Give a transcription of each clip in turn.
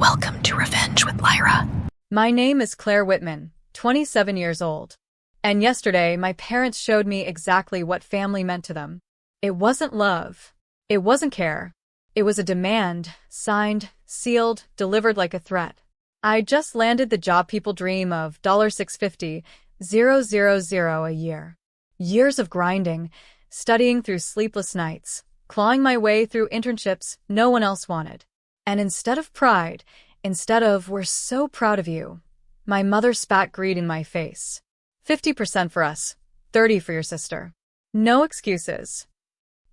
Welcome to Revenge with Lyra. My name is Claire Whitman, 27 years old. And yesterday, my parents showed me exactly what family meant to them. It wasn't love. It wasn't care. It was a demand, signed, sealed, delivered like a threat. I just landed the job people dream of $650,000 a year. Years of grinding, studying through sleepless nights, clawing my way through internships no one else wanted. And instead of pride, instead of "we're so proud of you," my mother spat greed in my face. 50% for us, 30% for your sister. No excuses.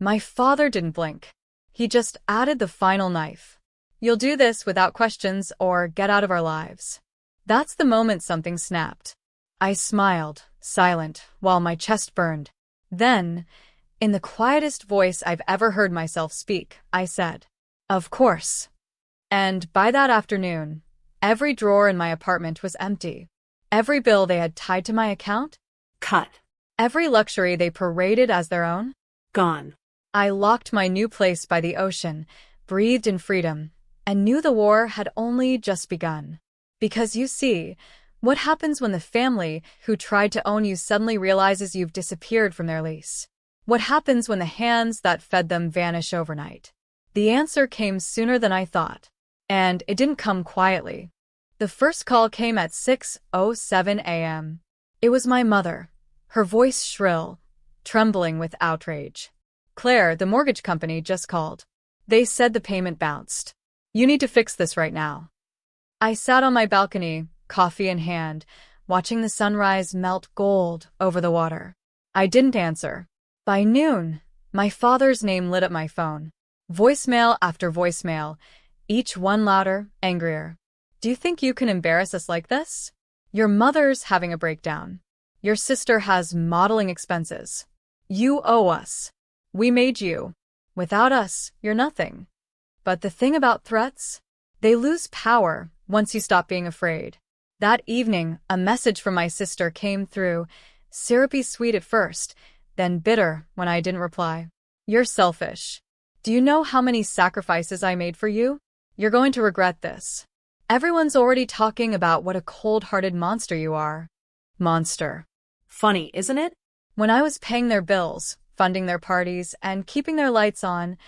My father didn't blink. He just added the final knife. You'll do this without questions or get out of our lives. That's the moment something snapped. I smiled, silent, while my chest burned. Then, in the quietest voice I've ever heard myself speak, I said, "Of course." And by that afternoon, every drawer in my apartment was empty. Every bill they had tied to my account? Cut. Every luxury they paraded as their own? Gone. I locked my new place by the ocean, breathed in freedom, and knew the war had only just begun. Because you see, what happens when the family who tried to own you suddenly realizes you've disappeared from their lease? What happens when the hands that fed them vanish overnight? The answer came sooner than I thought. And it didn't come quietly. The first call came at 6:07 a.m. It was my mother, her voice shrill, trembling with outrage. "Claire, the mortgage company just called. They said the payment bounced. You need to fix this right now." I sat on my balcony, coffee in hand, watching the sunrise melt gold over the water. I didn't answer. By noon, my father's name lit up my phone. Voicemail after voicemail, each one louder, angrier. "Do you think you can embarrass us like this? Your mother's having a breakdown. Your sister has modeling expenses. You owe us. We made you. Without us, you're nothing." But the thing about threats? They lose power once you stop being afraid. That evening, a message from my sister came through, syrupy sweet at first, then bitter when I didn't reply. "You're selfish. Do you know how many sacrifices I made for you? You're going to regret this. Everyone's already talking about what a cold-hearted monster you are." Monster. Funny, isn't it? When I was paying their bills, funding their parties, and keeping their lights on,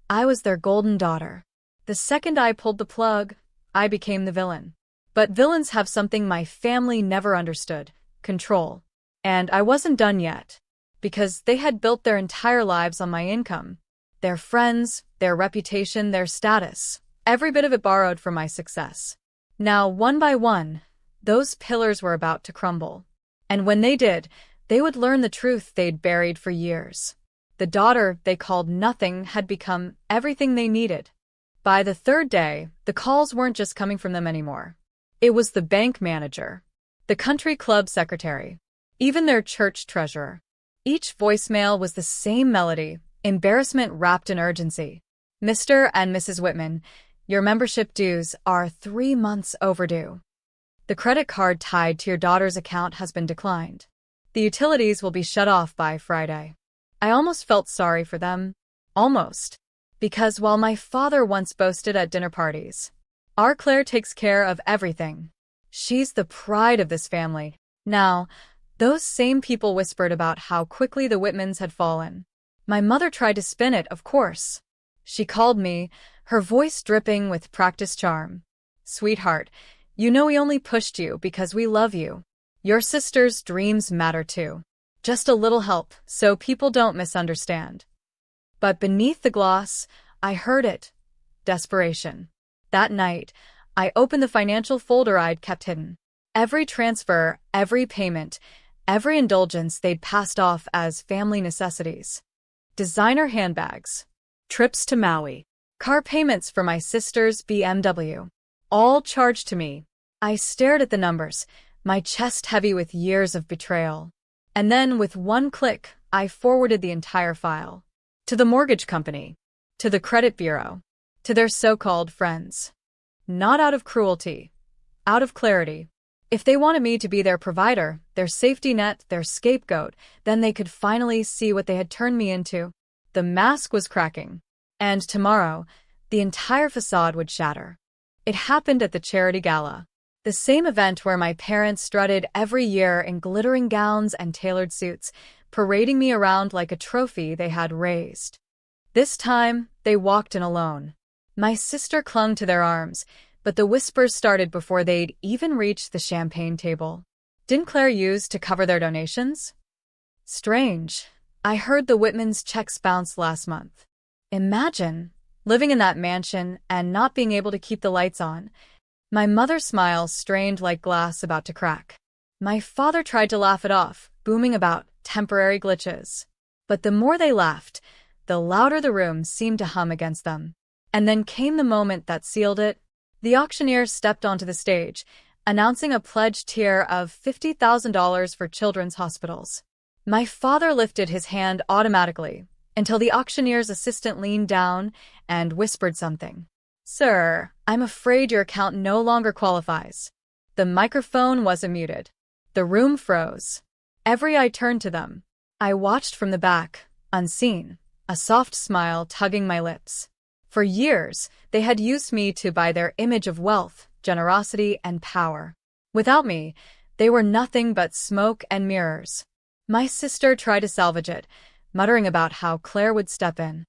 I was their golden daughter. The second I pulled the plug, I became the villain. But villains have something my family never understood: control. And I wasn't done yet, because they had built their entire lives on my income. Their friends, their reputation, their status. Every bit of it borrowed from my success. Now, one by one, those pillars were about to crumble. And when they did, they would learn the truth they'd buried for years. The daughter they called nothing had become everything they needed. By the third day, the calls weren't just coming from them anymore. It was the bank manager, the country club secretary, even their church treasurer. Each voicemail was the same melody, embarrassment wrapped in urgency. "Mr. and Mrs. Whitman, your membership dues are 3 months overdue. The credit card tied to your daughter's account has been declined. The utilities will be shut off by Friday." I almost felt sorry for them. Almost. Because while my father once boasted at dinner parties, "Our Claire takes care of everything. She's the pride of this family." Now, those same people whispered about how quickly the Whitmans had fallen. My mother tried to spin it, of course. She called me, her voice dripping with practiced charm. "Sweetheart, you know we only pushed you because we love you. Your sister's dreams matter too. Just a little help so people don't misunderstand." But beneath the gloss, I heard it. Desperation. That night, I opened the financial folder I'd kept hidden. Every transfer, every payment, every indulgence they'd passed off as family necessities. Designer handbags, trips to Maui, car payments for my sister's BMW. All charged to me. I stared at the numbers, my chest heavy with years of betrayal. And then, with one click, I forwarded the entire file. To the mortgage company. To the credit bureau. To their so-called friends. Not out of cruelty. Out of clarity. If they wanted me to be their provider, their safety net, their scapegoat, then they could finally see what they had turned me into. The mask was cracking. And tomorrow, the entire facade would shatter. It happened at the charity gala. The same event where my parents strutted every year in glittering gowns and tailored suits, parading me around like a trophy they had raised. This time, they walked in alone. My sister clung to their arms, but the whispers started before they'd even reached the champagne table. Didn't Claire use to cover their donations? Strange. I heard the Whitmans' checks bounce last month. Imagine living in that mansion and not being able to keep the lights on. My mother's smile strained like glass about to crack. My father tried to laugh it off, booming about temporary glitches. But the more they laughed, the louder the room seemed to hum against them. And then came the moment that sealed it. The auctioneer stepped onto the stage, announcing a pledged tier of $50,000 for children's hospitals. My father lifted his hand automatically, until the auctioneer's assistant leaned down and whispered something. "Sir, I'm afraid your account no longer qualifies." The microphone wasn't muted. The room froze. Every eye turned to them. I watched from the back, unseen, a soft smile tugging my lips. For years, they had used me to buy their image of wealth, generosity, and power. Without me, they were nothing but smoke and mirrors. My sister tried to salvage it, muttering about how Claire would step in.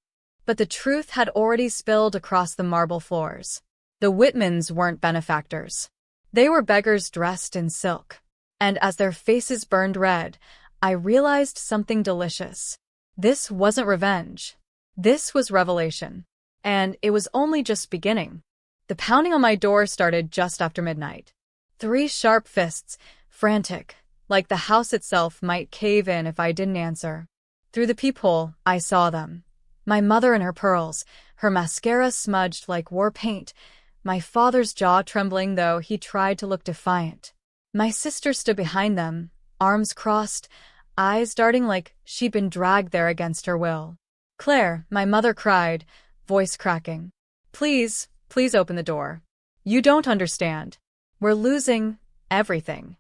But the truth had already spilled across the marble floors. The Whitmans weren't benefactors. They were beggars dressed in silk. And as their faces burned red, I realized something delicious. This wasn't revenge. This was revelation. And it was only just beginning. The pounding on my door started just after midnight. 3 sharp fists, frantic, like the house itself might cave in if I didn't answer. Through the peephole, I saw them. My mother in her pearls, her mascara smudged like war paint, my father's jaw trembling though he tried to look defiant. My sister stood behind them, arms crossed, eyes darting like she'd been dragged there against her will. "Claire," my mother cried, voice cracking. Please open the door. You don't understand. We're losing everything."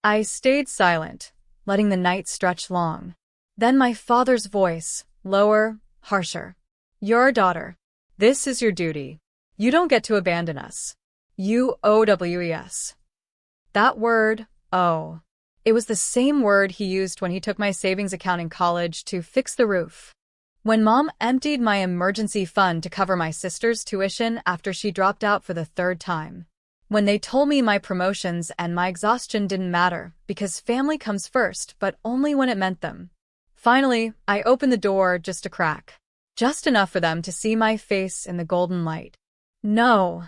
I stayed silent, letting the night stretch long. Then my father's voice, lower, harsher. "You're our daughter. This is your duty. You don't get to abandon us. You OWES." That word, oh. It was the same word he used when he took my savings account in college to fix the roof. When Mom emptied my emergency fund to cover my sister's tuition after she dropped out for the 3rd time. When they told me my promotions and my exhaustion didn't matter because family comes first, but only when it meant them. Finally, I opened the door just a crack. Just enough for them to see my face in the golden light. "No,"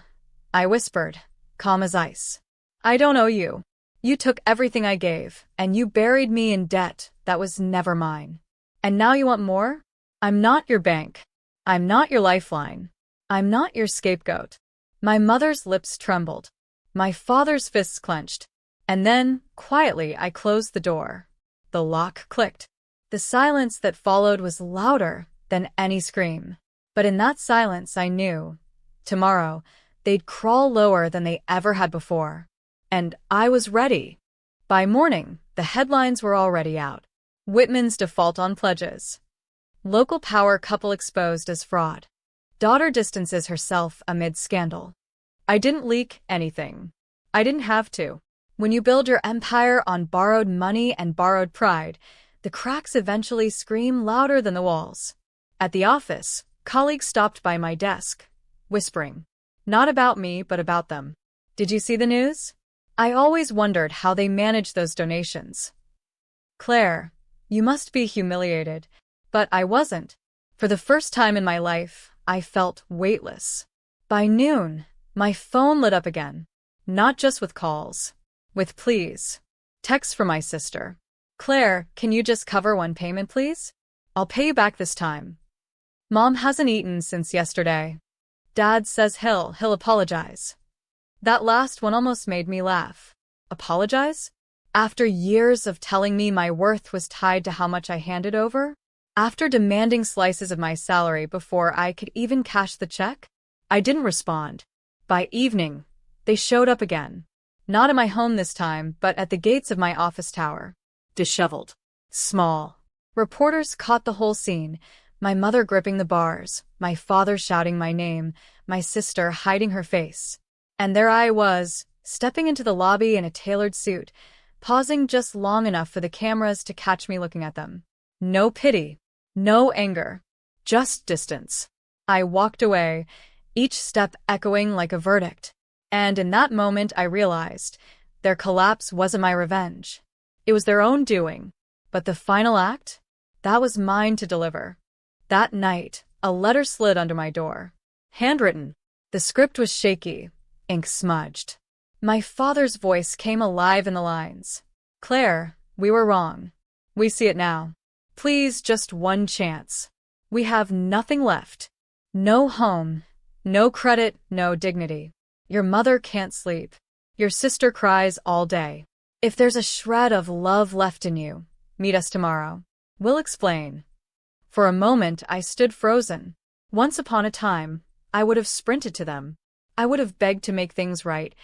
I whispered, calm as ice. "I don't owe you. You took everything I gave, and you buried me in debt that was never mine. And now you want more? I'm not your bank. I'm not your lifeline. I'm not your scapegoat." My mother's lips trembled. My father's fists clenched. And then, quietly, I closed the door. The lock clicked. The silence that followed was louder than any scream. But in that silence I knew, tomorrow, they'd crawl lower than they ever had before. And I was ready. By morning, the headlines were already out. Whitman's default on pledges. Local power couple exposed as fraud. Daughter distances herself amid scandal. I didn't leak anything. I didn't have to. When you build your empire on borrowed money and borrowed pride, the cracks eventually scream louder than the walls. At the office, colleagues stopped by my desk, whispering. Not about me, but about them. "Did you see the news?" I always wondered how they managed those donations. "Claire, you must be humiliated." But I wasn't. For the first time in my life, I felt weightless. By noon, my phone lit up again. Not just with calls. With pleas. Texts from my sister. "Claire, can you just cover one payment, please? I'll pay you back this time. Mom hasn't eaten since yesterday. Dad says he'll apologize." That last one almost made me laugh. Apologize? After years of telling me my worth was tied to how much I handed over? After demanding slices of my salary before I could even cash the check? I didn't respond. By evening, they showed up again. Not at my home this time, but at the gates of my office tower. Disheveled. Small. Reporters caught the whole scene, my mother gripping the bars, my father shouting my name, my sister hiding her face. And there I was, stepping into the lobby in a tailored suit, pausing just long enough for the cameras to catch me looking at them. No pity, no anger, just distance. I walked away, each step echoing like a verdict. And in that moment I realized their collapse wasn't my revenge. It was their own doing. But the final act? That was mine to deliver. That night, a letter slid under my door. Handwritten. The script was shaky, ink smudged. My father's voice came alive in the lines. Claire, we were wrong. We see it now. Please, just one chance. We have nothing left. No home, no credit, no dignity. Your mother can't sleep. Your sister cries all day. If there's a shred of love left in you, meet us tomorrow. We'll explain. For a moment, I stood frozen. Once upon a time, I would have sprinted to them. I would have begged to make things right,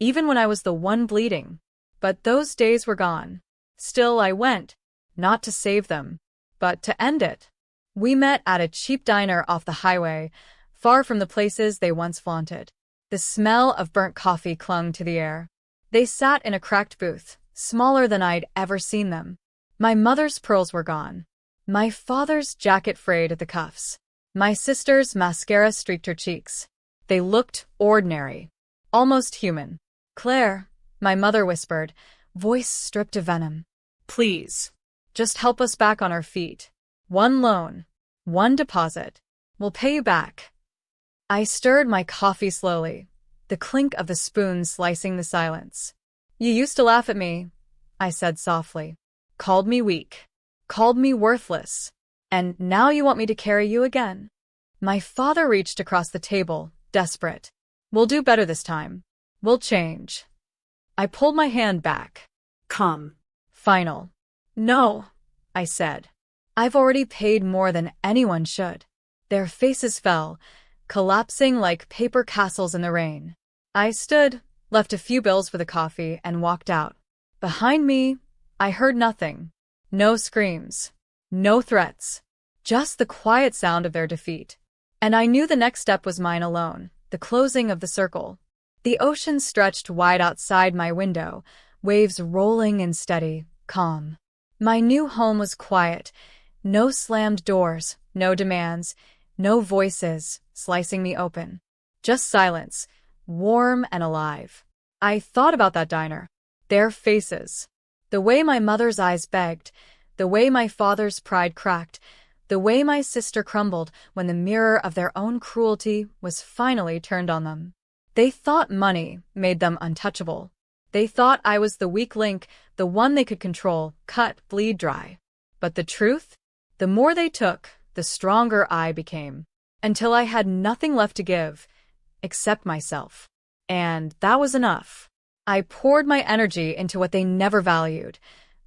even when I was the one bleeding. But those days were gone. Still, I went, not to save them, but to end it. We met at a cheap diner off the highway, far from the places they once flaunted. The smell of burnt coffee clung to the air. They sat in a cracked booth, smaller than I'd ever seen them. My mother's pearls were gone. My father's jacket frayed at the cuffs. My sister's mascara streaked her cheeks. They looked ordinary, almost human. Claire, my mother whispered, voice stripped of venom. Please, just help us back on our feet. One loan, one deposit. We'll pay you back. I stirred my coffee slowly, the clink of the spoon slicing the silence. You used to laugh at me, I said softly. Called me weak. Called me worthless. And now you want me to carry you again. My father reached across the table, desperate. We'll do better this time. We'll change. I pulled my hand back. Come. Final. No, I said. I've already paid more than anyone should. Their faces fell, collapsing like paper castles in the rain. I stood, left a few bills for the coffee, and walked out. Behind me, I heard nothing. No screams. No threats. Just the quiet sound of their defeat. And I knew the next step was mine alone, the closing of the circle. The ocean stretched wide outside my window, waves rolling in steady, calm. My new home was quiet. No slammed doors, no demands, no voices slicing me open. Just silence, warm and alive. I thought about that diner. Their faces. The way my mother's eyes begged. The way my father's pride cracked. The way my sister crumbled when the mirror of their own cruelty was finally turned on them. They thought money made them untouchable. They thought I was the weak link, the one they could control, cut, bleed dry. But the truth? The more they took, the stronger I became. Until I had nothing left to give, except myself. And that was enough. I poured my energy into what they never valued.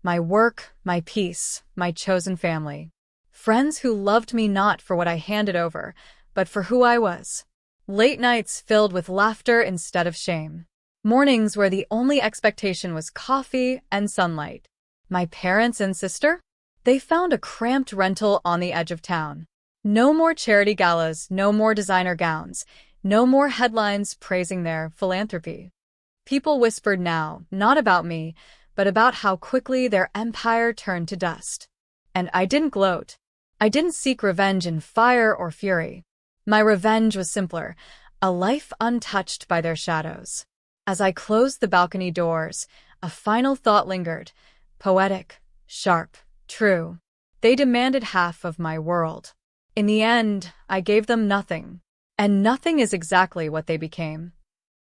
My work, my peace, my chosen family. Friends who loved me not for what I handed over, but for who I was. Late nights filled with laughter instead of shame. Mornings where the only expectation was coffee and sunlight. My parents and sister? They found a cramped rental on the edge of town. No more charity galas, no more designer gowns, no more headlines praising their philanthropy. People whispered now, not about me, but about how quickly their empire turned to dust. And I didn't gloat. I didn't seek revenge in fire or fury. My revenge was simpler, a life untouched by their shadows. As I closed the balcony doors, a final thought lingered, poetic, sharp, true. They demanded half of my world. In the end, I gave them nothing. And nothing is exactly what they became.